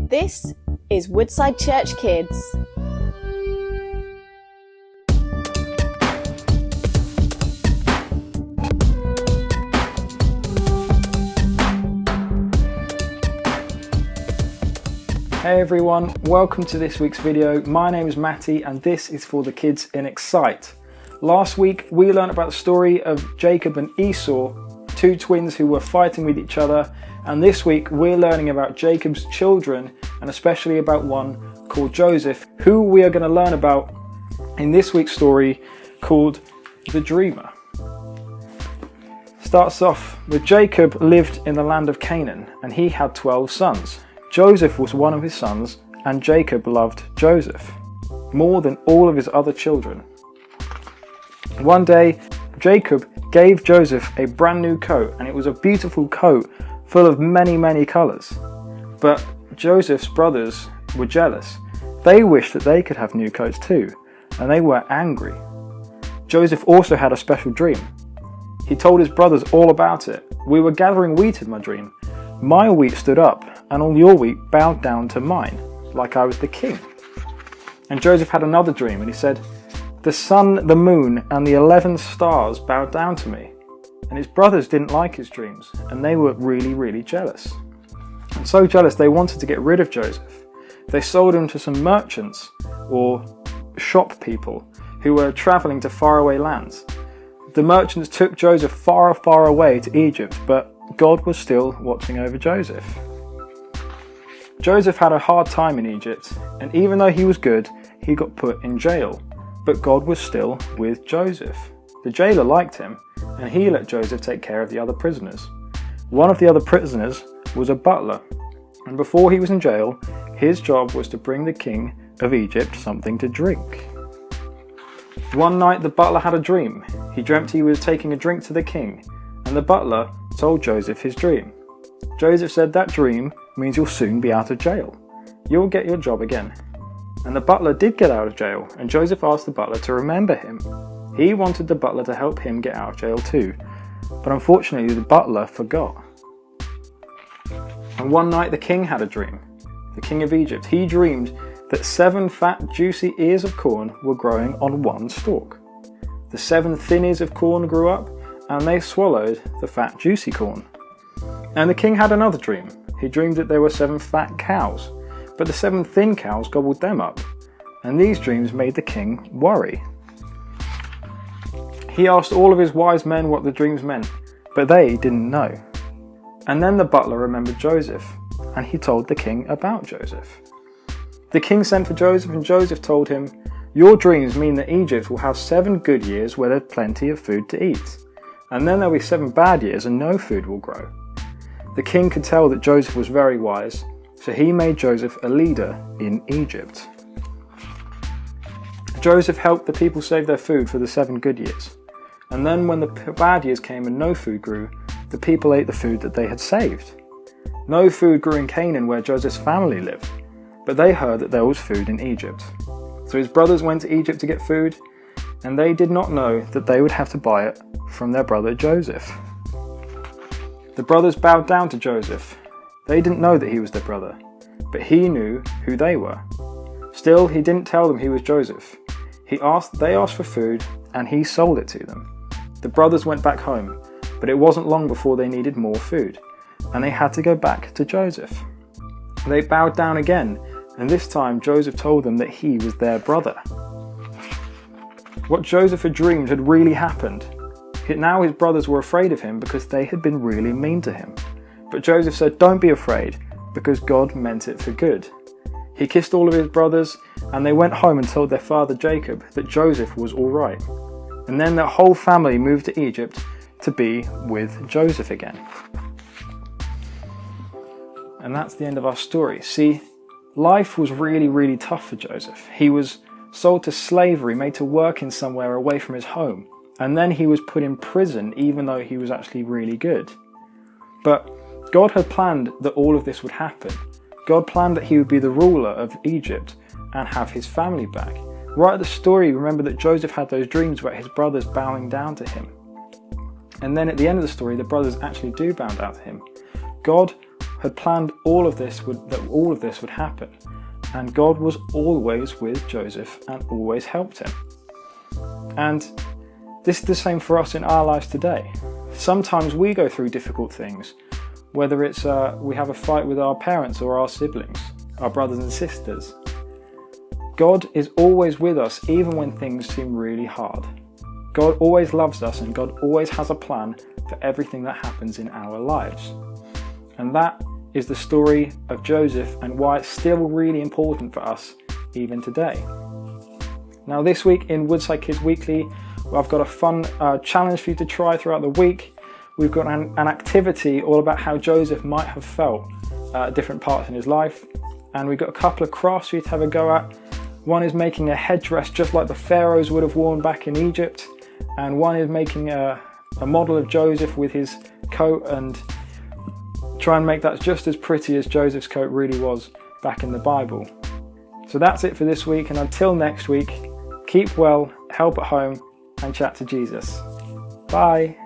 This is Woodside Church Kids. Hey everyone, welcome to this week's video. My name is Matty and this is for the kids in Excite. Last week we learned about the story of Jacob and Esau, two twins who were fighting with each other, and this week we're learning about Jacob's children and especially about one called Joseph, who we are going to learn about in this week's story called The Dreamer. Starts off with Jacob lived in the land of Canaan and he had 12 sons. Joseph was one of his sons, and Jacob loved Joseph more than all of his other children. One day, Jacob gave Joseph a brand new coat, and it was a beautiful coat full of many colours. But Joseph's brothers were jealous. They wished that they could have new coats too, and they were angry. Joseph also had a special dream. He told his brothers all about it. "We were gathering wheat in my dream. My wheat stood up, and all your wheat bowed down to mine, like I was the king." And Joseph had another dream, and he said, "The sun, the moon, and the 11 stars bowed down to me." And his brothers didn't like his dreams, and they were really jealous. And so jealous they wanted to get rid of Joseph. They sold him to some merchants, or shop people, who were travelling to faraway lands. The merchants took Joseph far away to Egypt, but God was still watching over Joseph. Joseph had a hard time in Egypt, and even though he was good, he got put in jail. But God was still with Joseph. The jailer liked him, and he let Joseph take care of the other prisoners. One of the other prisoners was a butler, and before he was in jail, his job was to bring the king of Egypt something to drink. One night the butler had a dream. He dreamt he was taking a drink to the king, and the butler told Joseph his dream. Joseph said, "That dream means you'll soon be out of jail. You'll get your job again." And the butler did get out of jail, and Joseph asked the butler to remember him. He wanted the butler to help him get out of jail too, but unfortunately the butler forgot. And one night the king had a dream. The king of Egypt, he dreamed that 7 fat juicy ears of corn were growing on one stalk. The 7 thin ears of corn grew up, and they swallowed the fat juicy corn. And the king had another dream. He dreamed that there were 7 fat cows, but the 7 thin cows gobbled them up. And these dreams made the king worry. He asked all of his wise men what the dreams meant, but they didn't know. And then the butler remembered Joseph, and he told the king about Joseph. The king sent for Joseph, and Joseph told him, "Your dreams mean that Egypt will have 7 good years where there's plenty of food to eat. And then there'll be 7 bad years and no food will grow." The king could tell that Joseph was very wise, so he made Joseph a leader in Egypt. Joseph helped the people save their food for the 7 good years. And then when the bad years came and no food grew, the people ate the food that they had saved. No food grew in Canaan where Joseph's family lived, but they heard that there was food in Egypt. So his brothers went to Egypt to get food, and they did not know that they would have to buy it from their brother Joseph. The brothers bowed down to Joseph. They didn't know that he was their brother, but he knew who they were. Still, he didn't tell them he was Joseph. They asked for food, and he sold it to them. The brothers went back home, but it wasn't long before they needed more food, and they had to go back to Joseph. They bowed down again, and this time Joseph told them that he was their brother. What Joseph had dreamed had really happened. Now his brothers were afraid of him because they had been really mean to him. But Joseph said, "Don't be afraid, because God meant it for good." He kissed all of his brothers, and they went home and told their father Jacob that Joseph was all right. And then their whole family moved to Egypt to be with Joseph again. And that's the end of our story. See, life was really tough for Joseph. He was sold to slavery, made to work in somewhere away from his home. And then he was put in prison, even though he was actually really good. But God had planned that all of this would happen. God planned that he would be the ruler of Egypt and have his family back. Right at the story, remember that Joseph had those dreams about his brothers bowing down to him. And then at the end of the story, the brothers actually do bow down to him. God had planned that all of this would happen. And God was always with Joseph and always helped him. And this is the same for us in our lives today. Sometimes we go through difficult things, whether it's we have a fight with our parents or our siblings, our brothers and sisters. God is always with us even when things seem really hard. God always loves us, and God always has a plan for everything that happens in our lives. And that is the story of Joseph and why it's still really important for us even today. Now this week in Woodside Kids Weekly, I've got a fun challenge for you to try throughout the week. We've got an activity all about how Joseph might have felt at different parts in his life. And we've got a couple of crafts for you to have a go at. One is making a headdress just like the pharaohs would have worn back in Egypt. And one is making a model of Joseph with his coat, and try and make that just as pretty as Joseph's coat really was back in the Bible. So that's it for this week, and until next week, keep well, help at home, and chat to Jesus. Bye.